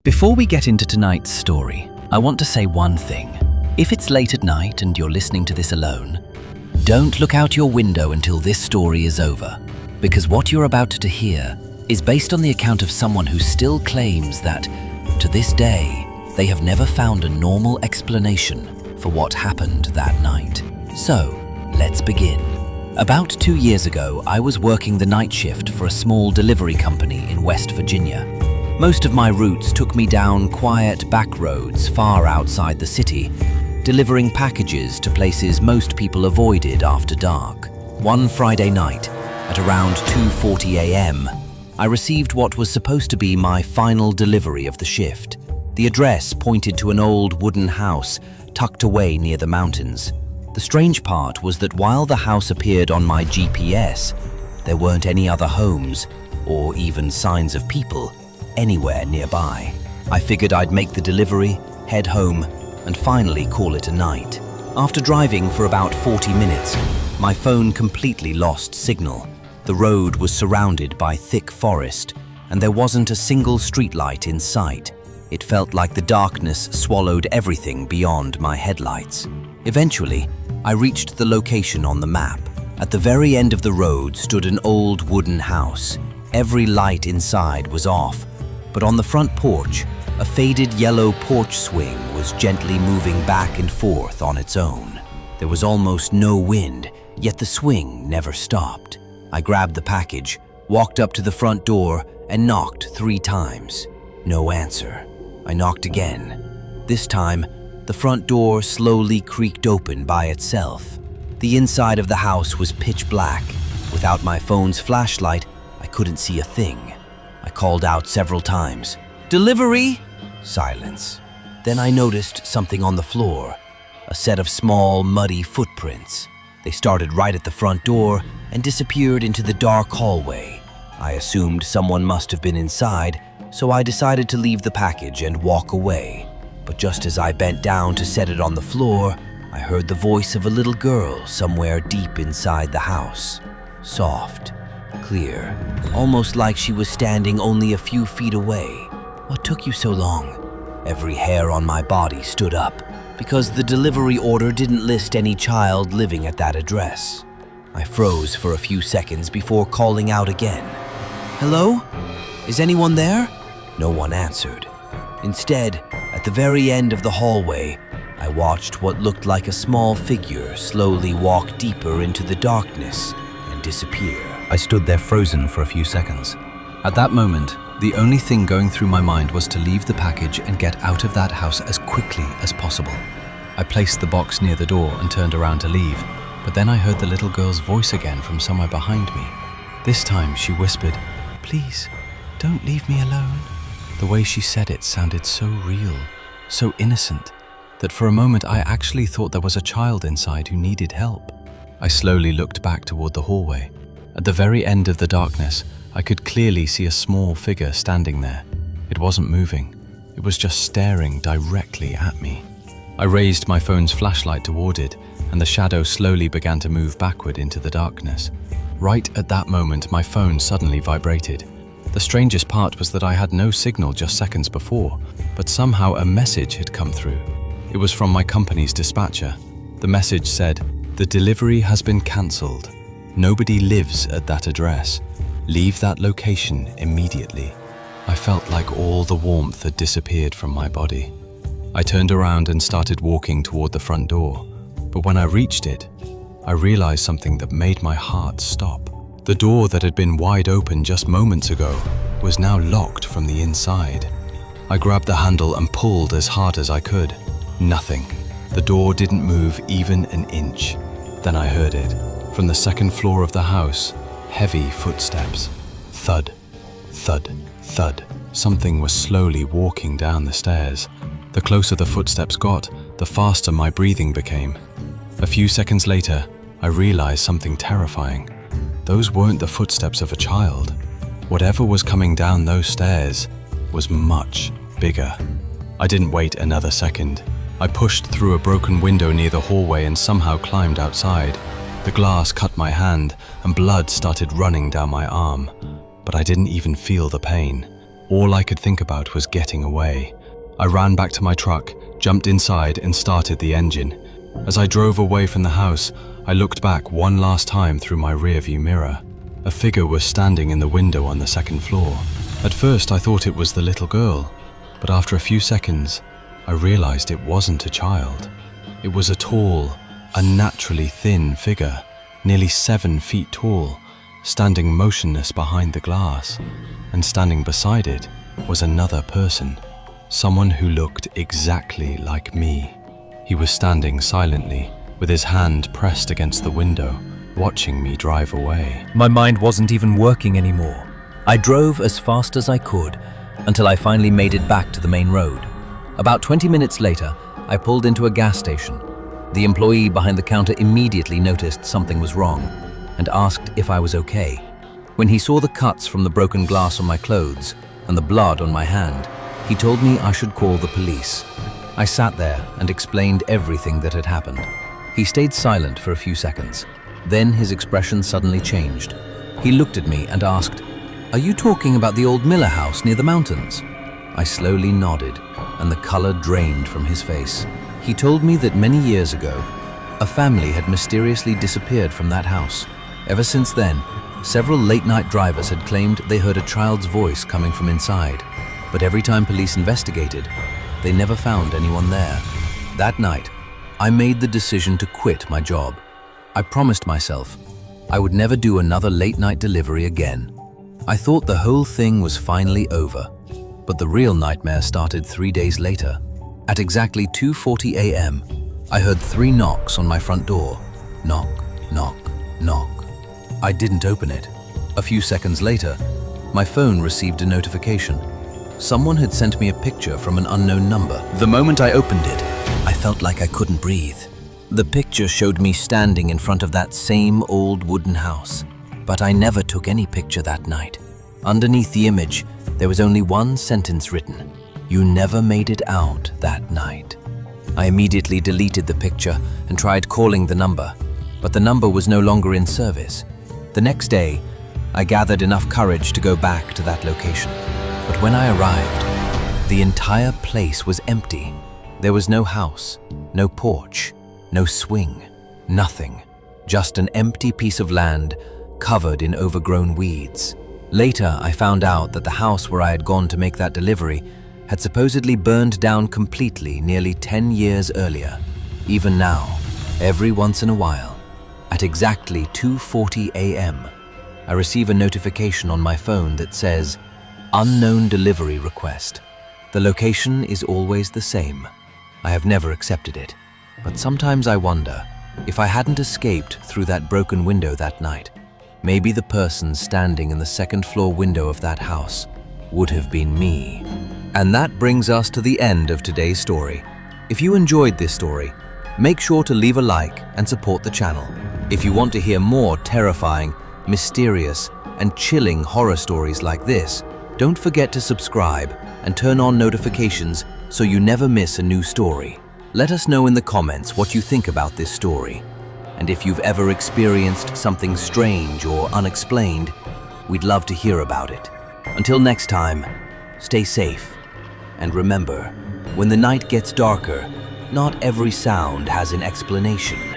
Before we get into tonight's story, I want to say one thing. If it's late at night and you're listening to this alone, don't look out your window until this story is over, because what you're about to hear is based on the account of someone who still claims that, to this day, they have never found a normal explanation for what happened that night. So, let's begin. About 2 years ago, I was working the night shift for a small delivery company in West Virginia. Most of my routes took me down quiet back roads far outside the city, delivering packages to places most people avoided after dark. One Friday night, at around 2:40 a.m., I received what was supposed to be my final delivery of the shift. The address pointed to an old wooden house tucked away near the mountains. The strange part was that while the house appeared on my GPS, there weren't any other homes or even signs of people anywhere nearby. I figured I'd make the delivery, head home, and finally call it a night. After driving for about 40 minutes, my phone completely lost signal. The road was surrounded by thick forest, and there wasn't a single streetlight in sight. It felt like the darkness swallowed everything beyond my headlights. Eventually, I reached the location on the map. At the very end of the road stood an old wooden house. Every light inside was off, but on the front porch, a faded yellow porch swing was gently moving back and forth on its own. There was almost no wind, yet the swing never stopped. I grabbed the package, walked up to the front door, and knocked 3 times. No answer. I knocked again. This time, the front door slowly creaked open by itself. The inside of the house was pitch black. Without my phone's flashlight, I couldn't see a thing. I called out several times. "Delivery?" Silence. Then I noticed something on the floor. A set of small, muddy footprints. They started right at the front door and disappeared into the dark hallway. I assumed someone must have been inside, so I decided to leave the package and walk away. But just as I bent down to set it on the floor, I heard the voice of a little girl somewhere deep inside the house. Soft, clear, almost like she was standing only a few feet away. "What took you so long?" Every hair on my body stood up, because the delivery order didn't list any child living at that address. I froze for a few seconds before calling out again. "Hello? Is anyone there?" No one answered. Instead, at the very end of the hallway, I watched what looked like a small figure slowly walk deeper into the darkness and disappear. I stood there frozen for a few seconds. At that moment, the only thing going through my mind was to leave the package and get out of that house as quickly as possible. I placed the box near the door and turned around to leave, but then I heard the little girl's voice again from somewhere behind me. This time she whispered, "Please, don't leave me alone." The way she said it sounded so real, so innocent, that for a moment I actually thought there was a child inside who needed help. I slowly looked back toward the hallway. At the very end of the darkness, I could clearly see a small figure standing there. It wasn't moving. It was just staring directly at me. I raised my phone's flashlight toward it, and the shadow slowly began to move backward into the darkness. Right at that moment, my phone suddenly vibrated. The strangest part was that I had no signal just seconds before, but somehow a message had come through. It was from my company's dispatcher. The message said, "The delivery has been cancelled. Nobody lives at that address. Leave that location immediately." I felt like all the warmth had disappeared from my body. I turned around and started walking toward the front door, but when I reached it, I realized something that made my heart stop. The door that had been wide open just moments ago was now locked from the inside. I grabbed the handle and pulled as hard as I could. Nothing. The door didn't move even an inch. Then I heard it. From the second floor of the house, heavy footsteps. Thud, thud, thud. Something was slowly walking down the stairs. The closer the footsteps got, the faster my breathing became. A few seconds later, I realized something terrifying. Those weren't the footsteps of a child. Whatever was coming down those stairs was much bigger. I didn't wait another second. I pushed through a broken window near the hallway and somehow climbed outside. The glass cut my hand and blood started running down my arm, but I didn't even feel the pain. All I could think about was getting away. I ran back to my truck, jumped inside and started the engine. As I drove away from the house, I looked back one last time through my rearview mirror. A figure was standing in the window on the second floor. At first I thought it was the little girl, but after a few seconds, I realized it wasn't a child. It was a tall, unnaturally thin figure, nearly 7 feet tall, standing motionless behind the glass, and standing beside it was another person, someone who looked exactly like me. He was standing silently, with his hand pressed against the window, watching me drive away. My mind wasn't even working anymore. I drove as fast as I could until I finally made it back to the main road. About 20 minutes later, I pulled into a gas station. The employee behind the counter immediately noticed something was wrong and asked if I was okay. When he saw the cuts from the broken glass on my clothes and the blood on my hand, he told me I should call the police. I sat there and explained everything that had happened. He stayed silent for a few seconds. Then his expression suddenly changed. He looked at me and asked, "Are you talking about the old Miller house near the mountains?" I slowly nodded, and the color drained from his face. He told me that many years ago, a family had mysteriously disappeared from that house. Ever since then, several late-night drivers had claimed they heard a child's voice coming from inside, but every time police investigated, they never found anyone there. That night, I made the decision to quit my job. I promised myself I would never do another late-night delivery again. I thought the whole thing was finally over, but the real nightmare started 3 days later. At exactly 2:40 a.m., I heard 3 knocks on my front door. Knock, knock, knock. I didn't open it. A few seconds later, my phone received a notification. Someone had sent me a picture from an unknown number. The moment I opened it, I felt like I couldn't breathe. The picture showed me standing in front of that same old wooden house, but I never took any picture that night. Underneath the image, there was only one sentence written: "You never made it out that night." I immediately deleted the picture and tried calling the number, but the number was no longer in service. The next day, I gathered enough courage to go back to that location. But when I arrived, the entire place was empty. There was no house, no porch, no swing, nothing. Just an empty piece of land covered in overgrown weeds. Later, I found out that the house where I had gone to make that delivery had supposedly burned down completely nearly 10 years earlier. Even now, every once in a while, at exactly 2:40 a.m., I receive a notification on my phone that says, "Unknown delivery request." The location is always the same. I have never accepted it, but sometimes I wonder if I hadn't escaped through that broken window that night, maybe the person standing in the second-floor window of that house would have been me. And that brings us to the end of today's story. If you enjoyed this story, make sure to leave a like and support the channel. If you want to hear more terrifying, mysterious, and chilling horror stories like this, don't forget to subscribe and turn on notifications so you never miss a new story. Let us know in the comments what you think about this story. And if you've ever experienced something strange or unexplained, we'd love to hear about it. Until next time, stay safe. And remember, when the night gets darker, not every sound has an explanation.